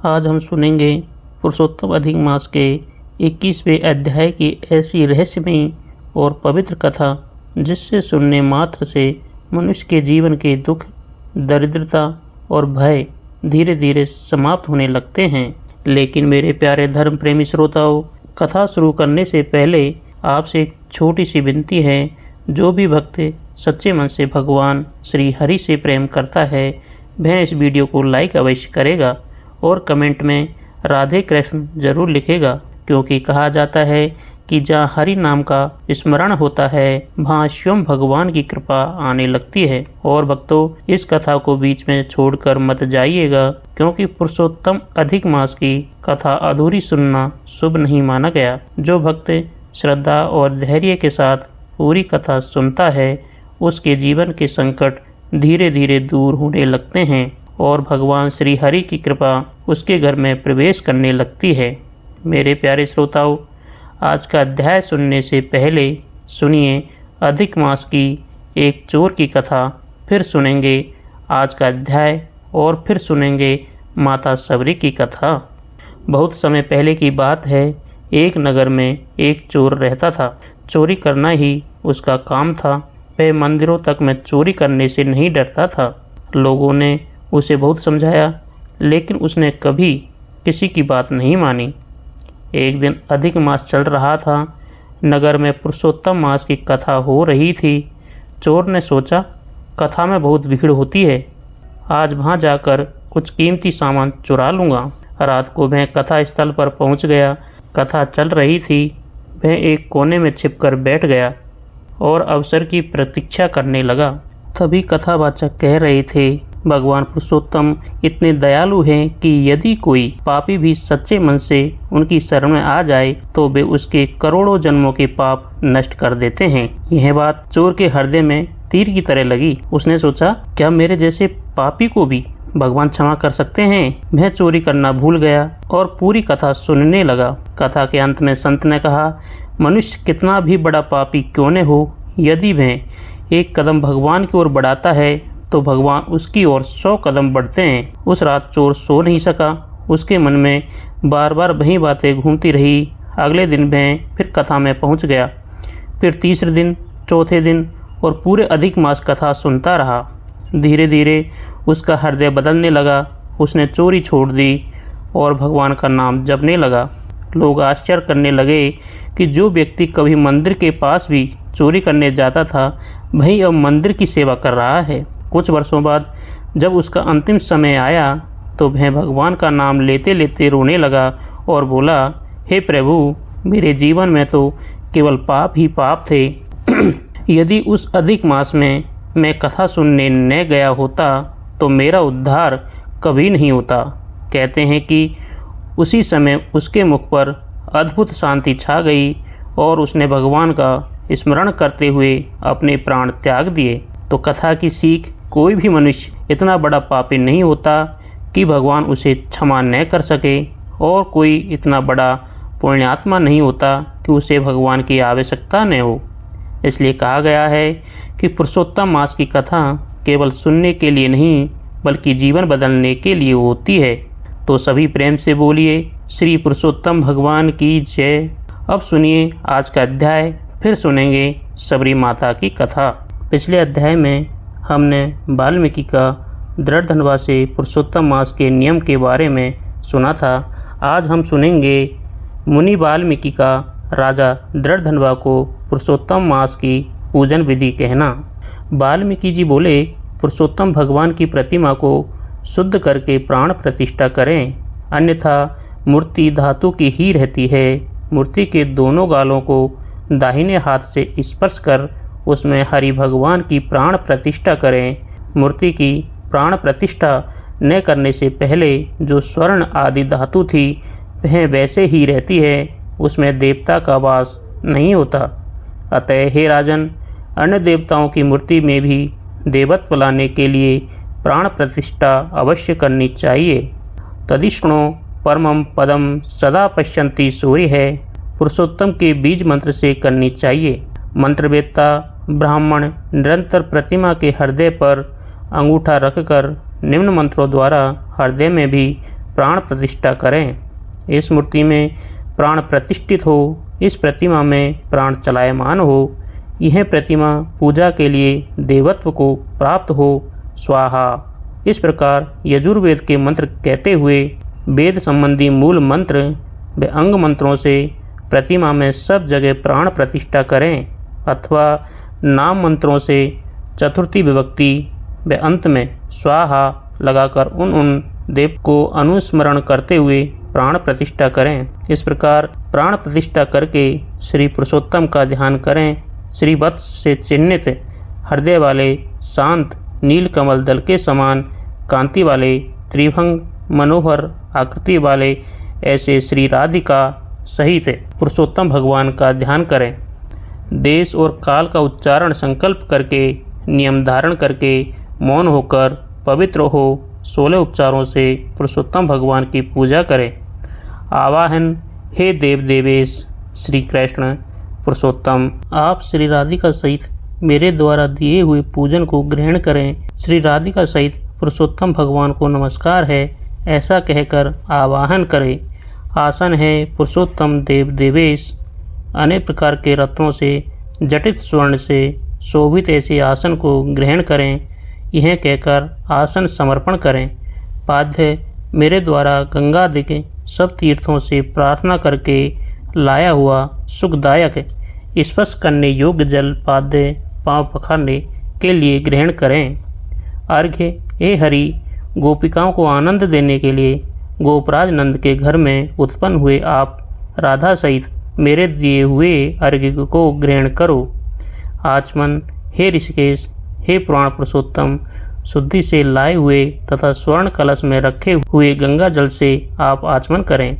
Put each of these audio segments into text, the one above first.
आज हम सुनेंगे पुरुषोत्तम अधिक मास के 21वें अध्याय की ऐसी रहस्यमयी और पवित्र कथा जिससे सुनने मात्र से मनुष्य के जीवन के दुख, दरिद्रता और भय धीरे धीरे समाप्त होने लगते हैं। लेकिन मेरे प्यारे धर्म प्रेमी श्रोताओं, कथा शुरू करने से पहले आपसे एक छोटी सी विनती है। जो भी भक्त सच्चे मन से भगवान श्री हरि से प्रेम करता है वह इस वीडियो को लाइक अवश्य करेगा और कमेंट में राधे कृष्ण जरूर लिखेगा, क्योंकि कहा जाता है कि जहाँ हरि नाम का स्मरण होता है वहाँ स्वयं भगवान की कृपा आने लगती है। और भक्तों, इस कथा को बीच में छोड़कर मत जाइएगा, क्योंकि पुरुषोत्तम अधिक मास की कथा अधूरी सुनना शुभ नहीं माना गया। जो भक्त श्रद्धा और धैर्य के साथ पूरी कथा सुनता है उसके जीवन के संकट धीरे धीरे दूर होने लगते हैं और भगवान श्री हरि की कृपा उसके घर में प्रवेश करने लगती है। मेरे प्यारे श्रोताओं, आज का अध्याय सुनने से पहले सुनिए अधिक मास की एक चोर की कथा, फिर सुनेंगे आज का अध्याय और फिर सुनेंगे माता सबरी की कथा। बहुत समय पहले की बात है। एक नगर में एक चोर रहता था। चोरी करना ही उसका काम था। वह मंदिरों तक में चोरी करने से नहीं डरता था। लोगों ने उसे बहुत समझाया, लेकिन उसने कभी किसी की बात नहीं मानी। एक दिन अधिक मास चल रहा था। नगर में पुरुषोत्तम मास की कथा हो रही थी। चोर ने सोचा, कथा में बहुत भीड़ होती है, आज वहाँ जाकर कुछ कीमती सामान चुरा लूँगा। रात को वह कथा स्थल पर पहुँच गया। कथा चल रही थी। वह एक कोने में छिपकर बैठ गया और अवसर की प्रतीक्षा करने लगा। तभी कथावाचक कह रहे थे, भगवान पुरुषोत्तम इतने दयालु हैं कि यदि कोई पापी भी सच्चे मन से उनकी शरण में आ जाए तो वे उसके करोड़ों जन्मों के पाप नष्ट कर देते हैं। यह बात चोर के हृदय में तीर की तरह लगी। उसने सोचा, क्या मेरे जैसे पापी को भी भगवान क्षमा कर सकते हैं? वह चोरी करना भूल गया और पूरी कथा सुनने लगा। कथा के अंत में संत ने कहा, मनुष्य कितना भी बड़ा पापी क्यों न हो, यदि वह एक कदम भगवान की ओर बढ़ाता है तो भगवान उसकी ओर 100 कदम बढ़ते हैं। उस रात चोर सो नहीं सका। उसके मन में बार बार वही बातें घूमती रही। अगले दिन वह फिर कथा में पहुंच गया। फिर तीसरे दिन, चौथे दिन और पूरे अधिक मास कथा सुनता रहा। धीरे धीरे उसका हृदय बदलने लगा। उसने चोरी छोड़ दी और भगवान का नाम जपने लगा। लोग आश्चर्य करने लगे कि जो व्यक्ति कभी मंदिर के पास भी चोरी करने जाता था वही अब मंदिर की सेवा कर रहा है। कुछ वर्षों बाद जब उसका अंतिम समय आया तो वह भगवान का नाम लेते लेते रोने लगा और बोला, हे प्रभु, मेरे जीवन में तो केवल पाप ही पाप थे। यदि उस अधिक मास में मैं कथा सुनने न गया होता तो मेरा उद्धार कभी नहीं होता। कहते हैं कि उसी समय उसके मुख पर अद्भुत शांति छा गई और उसने भगवान का स्मरण करते हुए अपने प्राण त्याग दिए। तो कथा की सीख, कोई भी मनुष्य इतना बड़ा पापी नहीं होता कि भगवान उसे क्षमा न कर सके और कोई इतना बड़ा पुण्यात्मा नहीं होता कि उसे भगवान की आवश्यकता न हो। इसलिए कहा गया है कि पुरुषोत्तम मास की कथा केवल सुनने के लिए नहीं बल्कि जीवन बदलने के लिए होती है। तो सभी प्रेम से बोलिए, श्री पुरुषोत्तम भगवान की जय। अब सुनिए आज का अध्याय, फिर सुनेंगे सबरी माता की कथा। पिछले अध्याय में हमने वाल्मीकि का दृढ़धनवा से पुरुषोत्तम मास के नियम के बारे में सुना था। आज हम सुनेंगे मुनि वाल्मीकि का राजा दृढ़धनवा को पुरुषोत्तम मास की पूजन विधि कहना। वाल्मीकि जी बोले, पुरुषोत्तम भगवान की प्रतिमा को शुद्ध करके प्राण प्रतिष्ठा करें, अन्यथा मूर्ति धातु की ही रहती है। मूर्ति के दोनों गालों को दाहिने हाथ से स्पर्श कर उसमें हरि भगवान की प्राण प्रतिष्ठा करें। मूर्ति की प्राण प्रतिष्ठा न करने से पहले जो स्वर्ण आदि धातु थी वह वैसे ही रहती है, उसमें देवता का वास नहीं होता। अतः हे राजन, अन्य देवताओं की मूर्ति में भी देवत्व लाने के लिए प्राण प्रतिष्ठा अवश्य करनी चाहिए। तदिष्णो परमं पदम सदा पश्यन्ति सूर्य है, पुरुषोत्तम के बीज मंत्र से करनी चाहिए। मंत्रवेत्ता ब्राह्मण निरंतर प्रतिमा के हृदय पर अंगूठा रखकर निम्न मंत्रों द्वारा हृदय में भी प्राण प्रतिष्ठा करें। इस मूर्ति में प्राण प्रतिष्ठित हो, इस प्रतिमा में प्राण चलायमान हो, यह प्रतिमा पूजा के लिए देवत्व को प्राप्त हो। स्वाहा। इस प्रकार यजुर्वेद के मंत्र कहते हुए वेद संबंधी मूल मंत्र व अंग मंत्रों से प्रतिमा में सब जगह प्राण प्रतिष्ठा करें, अथवा नाम मंत्रों से चतुर्थी विभक्ति व अंत में स्वाहा लगाकर उन देव को अनुस्मरण करते हुए प्राण प्रतिष्ठा करें। इस प्रकार प्राण प्रतिष्ठा करके श्री पुरुषोत्तम का ध्यान करें। श्री वत्स से चिन्हित हृदय वाले शांत नीलकमल दल के समान कांति वाले त्रिभंग मनोहर आकृति वाले ऐसे श्री राधिका सहित पुरुषोत्तम भगवान का ध्यान करें। देश और काल का उच्चारण संकल्प करके नियम धारण करके मौन होकर पवित्र हो 16 उपचारों से पुरुषोत्तम भगवान की पूजा करें। आवाहन। हे देव देवेश श्री कृष्ण पुरुषोत्तम, आप श्री राधिका सहित मेरे द्वारा दिए हुए पूजन को ग्रहण करें। श्री राधिका सहित पुरुषोत्तम भगवान को नमस्कार है, ऐसा कहकर आवाहन करें। आसन है पुरुषोत्तम देव देवेश। अनेक प्रकार के रत्नों से जटित स्वर्ण से शोभित ऐसे आसन को ग्रहण करें, यह कहकर आसन समर्पण करें। पाद्य। मेरे द्वारा गंगादि के सब तीर्थों से प्रार्थना करके लाया हुआ सुखदायक स्पर्श करने योग्य जल पाद्य पांव पखारने के लिए ग्रहण करें। अर्घ्य। हे हरि, गोपिकाओं को आनंद देने के लिए गोपराज नंद के घर में उत्पन्न हुए आप राधा सहित मेरे दिए हुए अर्घ्य को ग्रहण करो। आचमन। हे ऋषिकेश, हे पुराण पुरुषोत्तम, शुद्धि से लाए हुए तथा स्वर्ण कलश में रखे हुए गंगा जल से आप आचमन करें।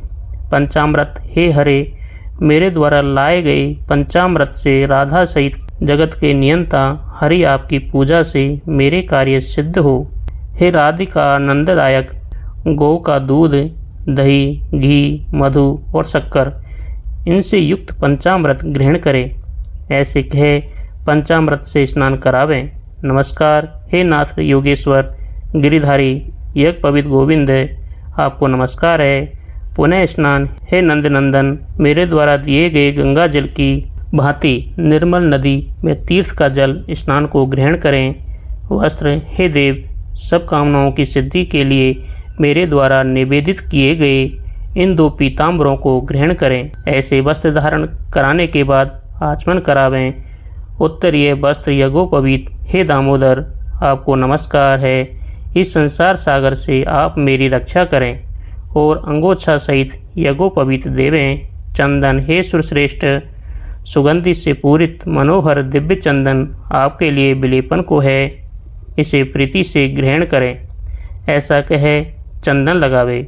पंचामृत। हे हरे, मेरे द्वारा लाए गए पंचामृत से राधा सहित जगत के नियंता हरि आपकी पूजा से मेरे कार्य सिद्ध हो। हे राधिका नंददायक, गौ का दूध, दही, घी, मधु और शक्कर इनसे युक्त पंचामृत ग्रहण करें, ऐसे कह पंचामृत से स्नान करावें। नमस्कार। हे नाथ योगेश्वर गिरिधारी यज्ञ पवित्र गोविंद, आपको नमस्कार है। पुनः स्नान। हे नंद नंदन, मेरे द्वारा दिए गए गंगा जल की भांति निर्मल नदी में तीर्थ का जल स्नान को ग्रहण करें। वस्त्र। हे देव, सब कामनाओं की सिद्धि के लिए मेरे द्वारा निवेदित किए गए इन 2 पीताम्बरों को ग्रहण करें, ऐसे वस्त्र धारण कराने के बाद आचमन करावें। उत्तरीय वस्त्र यज्ञोपवीत। हे दामोदर, आपको नमस्कार है। इस संसार सागर से आप मेरी रक्षा करें और अंगोच्छा सहित यज्ञोपवीत देवें। चंदन। हे सुरश्रेष्ठ, सुगंधि से पूरित मनोहर दिव्य चंदन आपके लिए विलेपन को है, इसे प्रीति से ग्रहण करें, ऐसा कहे चंदन लगावे।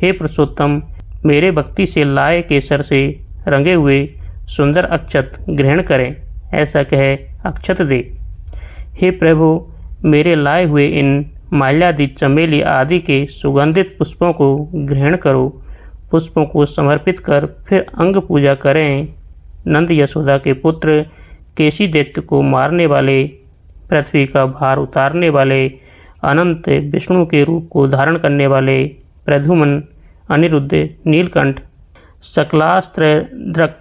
हे पुरुषोत्तम, मेरे भक्ति से लाए केसर से रंगे हुए सुंदर अक्षत ग्रहण करें, ऐसा कहे अक्षत दे। हे प्रभु, मेरे लाए हुए इन माल्यादि चमेली आदि के सुगंधित पुष्पों को ग्रहण करो। पुष्पों को समर्पित कर फिर अंग पूजा करें। नंद यशोदा के पुत्र केशी दैत्य को मारने वाले, पृथ्वी का भार उतारने वाले, अनंत विष्णु के रूप को धारण करने वाले प्रद्युम्न, अनिरुद्ध, नीलकंठ, सकलास्त्रद्रक,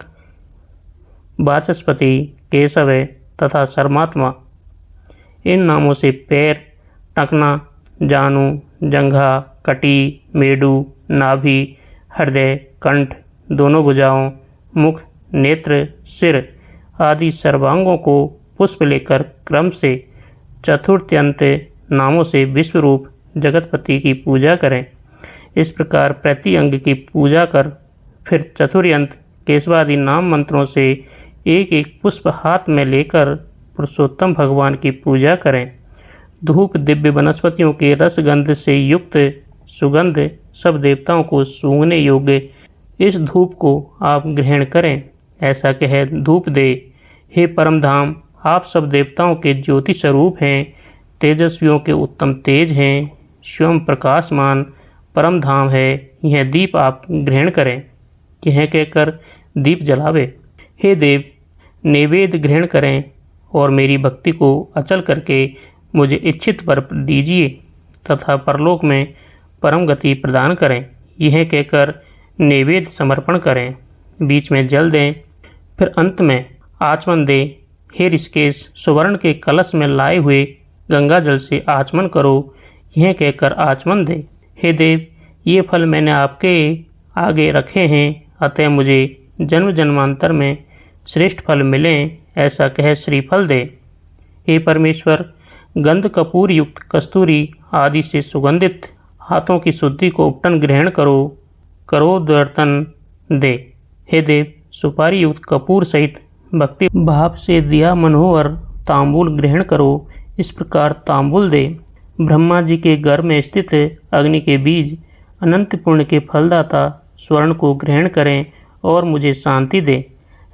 वाचस्पति, केशव तथा सर्मात्मा, इन नामों से पैर, टखना, जानु, जंघा, कटी, मेडू, नाभि, हृदय, कंठ, दोनों भुजाओं, मुख, नेत्र, सिर आदि सर्वांगों को पुष्प लेकर क्रम से चतुर्थ्यंत नामों से विश्वरूप जगतपति की पूजा करें। इस प्रकार प्रति अंग की पूजा कर फिर चतुर्यंत केशवादि नाम मंत्रों से एक एक पुष्प हाथ में लेकर पुरुषोत्तम भगवान की पूजा करें। धूप दिव्य वनस्पतियों के रसगंध से युक्त सुगंध सब देवताओं को सूंघने योग्य इस धूप को आप ग्रहण करें, ऐसा कह धूप दे। हे परमधाम, आप सब देवताओं के ज्योति स्वरूप हैं, तेजस्वियों के उत्तम तेज हैं, स्वयं प्रकाशमान परम धाम है, यह दीप आप ग्रहण करें, यह कहकर दीप जलावे। हे देव, नैवेद्य ग्रहण करें और मेरी भक्ति को अचल करके मुझे इच्छित वर दीजिए तथा परलोक में परम गति प्रदान करें। यह कहकर नैवेद्य समर्पण करें, बीच में जल दें, फिर अंत में आचमन दें। हे ऋषिकेश, सुवर्ण के कलश में लाए हुए गंगा जल से आचमन करो, यह कहकर आचमन दें। हे देव, ये फल मैंने आपके आगे रखे हैं, अतः मुझे जन्म जन्मांतर में श्रेष्ठ फल मिलें, ऐसा कह श्रीफल दे। हे परमेश्वर, गंध कपूर युक्त कस्तूरी आदि से सुगंधित हाथों की शुद्धि को उपटन ग्रहण करो दर्तन दे। हे देव, सुपारी युक्त कपूर सहित भक्ति भाव से दिया मनोहर तांबूल ग्रहण करो, इस प्रकार तांबूल दे। ब्रह्मा जी के गर्भ में स्थित अग्नि के बीज अनंत पुण्य के फलदाता स्वर्ण को ग्रहण करें और मुझे शांति दे,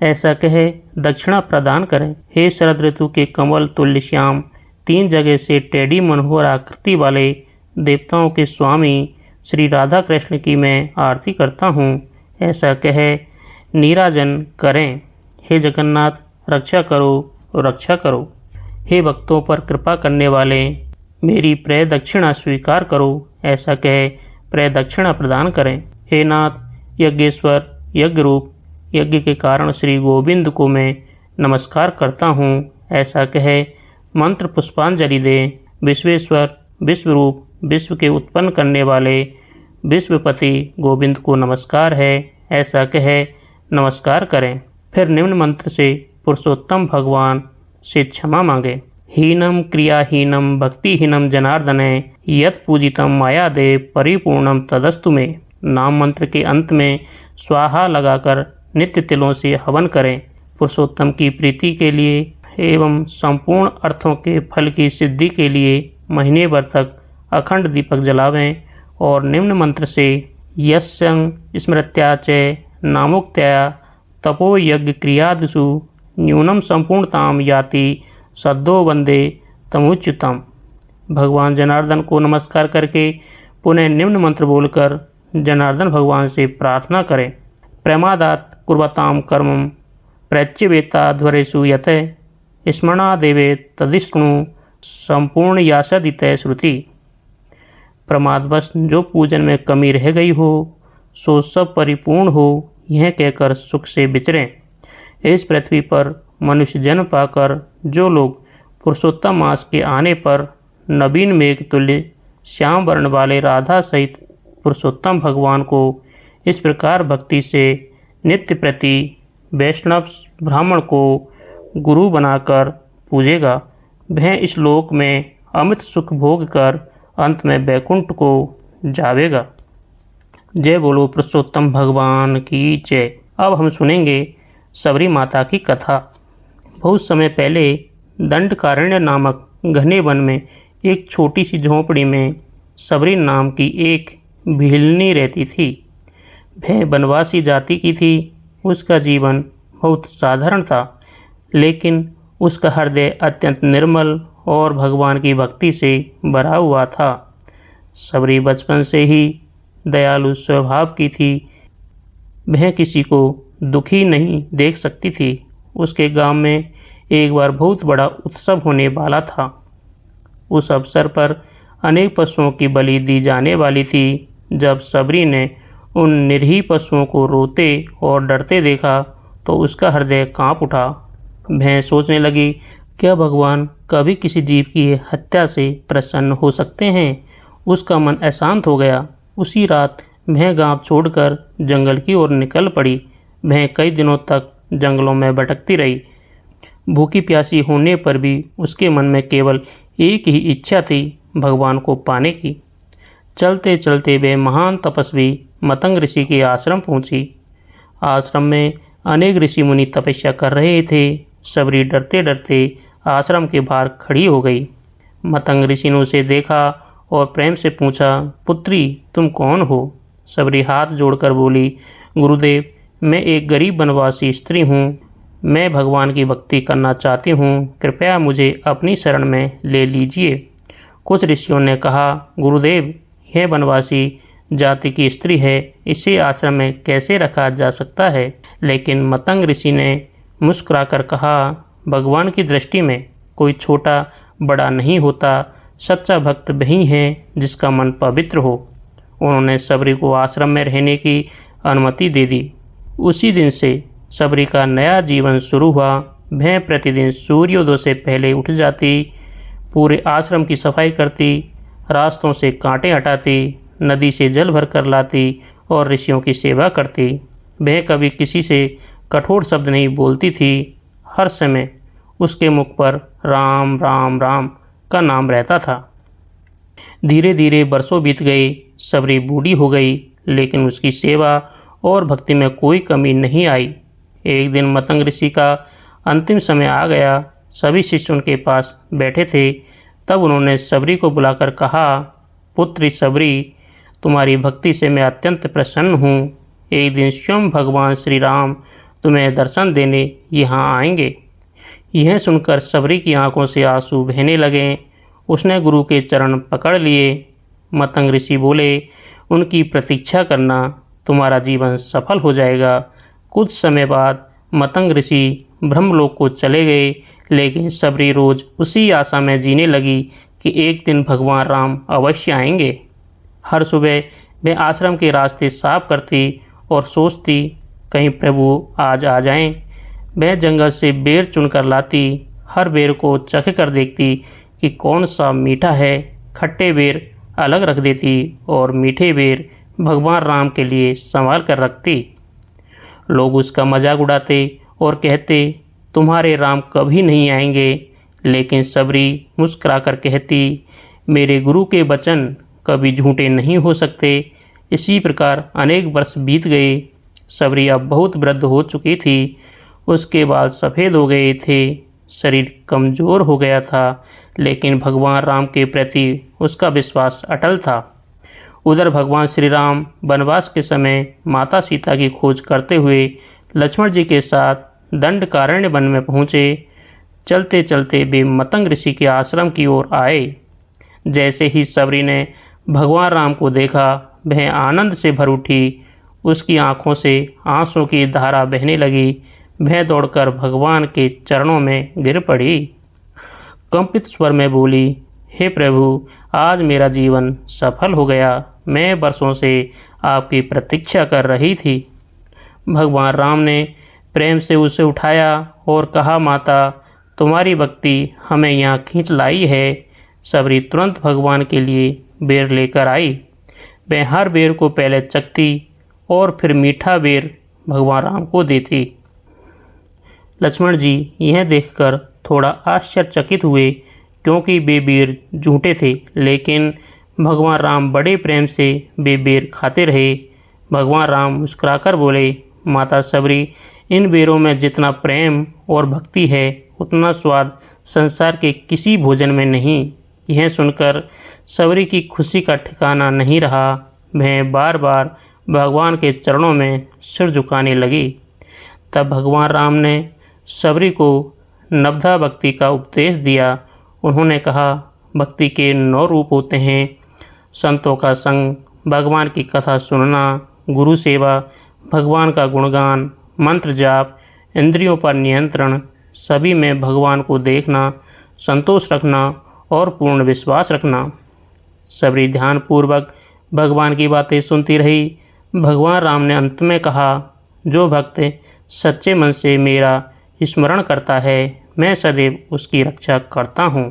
ऐसा कहे दक्षिणा प्रदान करें। हे शरद ऋतु के कमल तुल्य श्याम, 3 जगह से टेढ़ी मनोहर आकृति वाले देवताओं के स्वामी श्री राधा कृष्ण की मैं आरती करता हूँ, ऐसा कहे नीराजन करें। हे जगन्नाथ, रक्षा करो। हे भक्तों पर कृपा करने वाले, मेरी प्रेय दक्षिणा स्वीकार करो, ऐसा कहे प्रेय दक्षिणा प्रदान करें। हे नाथ, यज्ञेश्वर, यज्ञ रूप, यज्ञ के कारण श्री गोविंद को मैं नमस्कार करता हूँ, ऐसा कहे मंत्र पुष्पांजलि दे। विश्वेश्वर, विश्वरूप, विश्व के उत्पन्न करने वाले विश्वपति गोविंद को नमस्कार है, ऐसा कहे नमस्कार करें। फिर निम्न मंत्र से पुरुषोत्तम भगवान से क्षमा मांगे। हीनम क्रियाहीनम भक्तिहीनम जनार्दने यत् पूजितम मायादेव परिपूर्णम तदस्तु में। नाम मंत्र के अंत में स्वाहा लगाकर नित्य तिलों से हवन करें। पुरुषोत्तम की प्रीति के लिए एवं संपूर्ण अर्थों के फल की सिद्धि के लिए महीने भर तक अखंड दीपक जलावें और निम्न मंत्र से यस्यं स्मृत्या च नामुक्त्या तपो यज्ञ क्रियादिषु न्यूनम संपूर्णताम याति सद्दो वंदे तमुच्युतम। भगवान जनार्दन को नमस्कार करके पुनः निम्न मंत्र बोलकर जनार्दन भगवान से प्रार्थना करें। प्रेमादात कुर्वताम कर्मम प्रच्यवेताध्वरेषु यत स्मरणादेवे तदिष्णु संपूर्ण यासदित श्रुति। प्रमादवश जो पूजन में कमी रह गई हो सो सब परिपूर्ण हो, यह कहकर सुख से विचरें। इस पृथ्वी पर मनुष्य जन्म पाकर जो लोग पुरुषोत्तम मास के आने पर नवीन मेघ तुल्य श्याम वर्ण वाले राधा सहित पुरुषोत्तम भगवान को इस प्रकार भक्ति से नित्य प्रति वैष्णव ब्राह्मण को गुरु बनाकर पूजेगा, वह इस लोक में अमित सुख भोग कर अंत में बैकुंठ को जावेगा। जय बोलो पुरुषोत्तम भगवान की जय। अब हम सुनेंगे सबरी माता की कथा। बहुत समय पहले दंडकारण्य नामक घने वन में एक छोटी सी झोंपड़ी में सबरी नाम की एक भिलनी रहती थी। वह वनवासी जाति की थी। उसका जीवन बहुत साधारण था, लेकिन उसका हृदय अत्यंत निर्मल और भगवान की भक्ति से भरा हुआ था। सबरी बचपन से ही दयालु स्वभाव की थी। वह किसी को दुखी नहीं देख सकती थी। उसके गांव में एक बार बहुत बड़ा उत्सव होने वाला था। उस अवसर पर अनेक पशुओं की बलि दी जाने वाली थी। जब सबरी ने उन निरीह पशुओं को रोते और डरते देखा तो उसका हृदय कांप उठा। वह सोचने लगी, क्या भगवान कभी किसी जीव की हत्या से प्रसन्न हो सकते हैं? उसका मन अशांत हो गया। उसी रात वह गांव छोड़कर जंगल की ओर निकल पड़ी। वह कई दिनों तक जंगलों में भटकती रही। भूखी प्यासी होने पर भी उसके मन में केवल एक ही इच्छा थी, भगवान को पाने की। चलते चलते वे महान तपस्वी मतंग ऋषि के आश्रम पहुंची। आश्रम में अनेक ऋषि मुनि तपस्या कर रहे थे। सबरी डरते डरते आश्रम के बाहर खड़ी हो गई। मतंग ऋषि ने उसे देखा और प्रेम से पूछा, पुत्री तुम कौन हो? सबरी हाथ जोड़कर बोली, गुरुदेव मैं एक गरीब वनवासी स्त्री हूँ। मैं भगवान की भक्ति करना चाहती हूँ, कृपया मुझे अपनी शरण में ले लीजिए। कुछ ऋषियों ने कहा, गुरुदेव यह वनवासी जाति की स्त्री है, इसे आश्रम में कैसे रखा जा सकता है? लेकिन मतंग ऋषि ने मुस्कुराकर कहा, भगवान की दृष्टि में कोई छोटा बड़ा नहीं होता। सच्चा भक्त वही है जिसका मन पवित्र हो। उन्होंने सबरी को आश्रम में रहने की अनुमति दे दी। उसी दिन से सबरी का नया जीवन शुरू हुआ। वह प्रतिदिन सूर्योदय से पहले उठ जाती, पूरे आश्रम की सफाई करती, रास्तों से कांटे हटाती, नदी से जल भर कर लाती और ऋषियों की सेवा करती। वह कभी किसी से कठोर शब्द नहीं बोलती थी। हर समय उसके मुख पर राम राम राम का नाम रहता था। धीरे धीरे बरसों बीत गए। सबरी बूढ़ी हो गई, लेकिन उसकी सेवा और भक्ति में कोई कमी नहीं आई। एक दिन मतंग ऋषि का अंतिम समय आ गया। सभी शिष्य उनके पास बैठे थे। तब उन्होंने सबरी को बुलाकर कहा, पुत्री सबरी, तुम्हारी भक्ति से मैं अत्यंत प्रसन्न हूँ। एक दिन स्वयं भगवान श्री राम तुम्हें दर्शन देने यहाँ आएंगे। यह सुनकर सबरी की आंखों से आंसू बहने लगे। उसने गुरु के चरण पकड़ लिए। मतंग ऋषि बोले, उनकी प्रतीक्षा करना, तुम्हारा जीवन सफल हो जाएगा। कुछ समय बाद मतंग ऋषि ब्रह्मलोक को चले गए, लेकिन सबरी रोज उसी आशा में जीने लगी कि एक दिन भगवान राम अवश्य आएंगे। हर सुबह वह आश्रम के रास्ते साफ करती और सोचती, कहीं प्रभु आज आ जाएं। वह जंगल से बेर चुनकर लाती, हर बेर को चख कर देखती कि कौन सा मीठा है। खट्टे बेर अलग रख देती और मीठे बेर भगवान राम के लिए संभाल कर रखती। लोग उसका मजाक उड़ाते और कहते, तुम्हारे राम कभी नहीं आएंगे। लेकिन सबरी मुस्कुराकर कहती, मेरे गुरु के वचन कभी झूठे नहीं हो सकते। इसी प्रकार अनेक वर्ष बीत गए। सबरी अब बहुत वृद्ध हो चुकी थी। उसके बाल सफ़ेद हो गए थे, शरीर कमज़ोर हो गया था, लेकिन भगवान राम के प्रति उसका विश्वास अटल था। उधर भगवान श्री राम वनवास के समय माता सीता की खोज करते हुए लक्ष्मण जी के साथ दंडकारण्य वन में पहुँचे। चलते चलते वे मतंग ऋषि के आश्रम की ओर आए। जैसे ही सबरी ने भगवान राम को देखा, वह आनंद से भर उठी। उसकी आंखों से आंसू की धारा बहने लगी। वह दौड़कर भगवान के चरणों में गिर पड़ी। कंपित स्वर में बोली, हे प्रभु, आज मेरा जीवन सफल हो गया। मैं वर्षों से आपकी प्रतीक्षा कर रही थी। भगवान राम ने प्रेम से उसे उठाया और कहा, माता, तुम्हारी भक्ति हमें यहाँ खींच लाई है। सबरी तुरंत भगवान के लिए बेर लेकर आई। वह हर बेर को पहले चखती और फिर मीठा बेर भगवान राम को देती। लक्ष्मण जी यह देखकर थोड़ा आश्चर्यचकित हुए, क्योंकि वे बेर झूठे थे, लेकिन भगवान राम बड़े प्रेम से वे बेर खाते रहे। भगवान राम मुस्कुराकर बोले, माता सबरी, इन बेरों में जितना प्रेम और भक्ति है, उतना स्वाद संसार के किसी भोजन में नहीं। यह सुनकर सबरी की खुशी का ठिकाना नहीं रहा। वह बार बार भगवान के चरणों में सिर झुकाने लगी। तब भगवान राम ने सबरी को नवधा भक्ति का उपदेश दिया। उन्होंने कहा, भक्ति के 9 रूप होते हैं। संतों का संग, भगवान की कथा सुनना, गुरु सेवा, भगवान का गुणगान, मंत्र जाप, इंद्रियों पर नियंत्रण, सभी में भगवान को देखना, संतोष रखना और पूर्ण विश्वास रखना। सबरी ध्यानपूर्वक भगवान की बातें सुनती रही। भगवान राम ने अंत में कहा, जो भक्त सच्चे मन से मेरा स्मरण करता है, मैं सदैव उसकी रक्षा करता हूँ।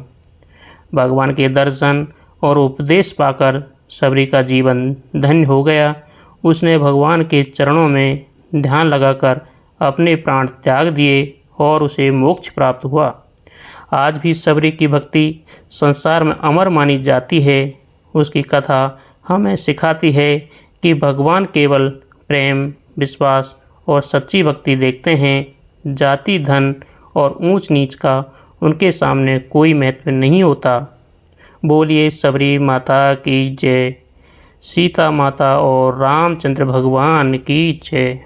भगवान के दर्शन और उपदेश पाकर सबरी का जीवन धन्य हो गया। उसने भगवान के चरणों में ध्यान लगाकर अपने प्राण त्याग दिए और उसे मोक्ष प्राप्त हुआ। आज भी सबरी की भक्ति संसार में अमर मानी जाती है। उसकी कथा हमें सिखाती है कि भगवान केवल प्रेम, विश्वास और सच्ची भक्ति देखते हैं। जाति, धन और ऊंच नीच का उनके सामने कोई महत्व नहीं होता। बोलिए सबरी माता की जय। सीता माता और रामचंद्र भगवान की जय।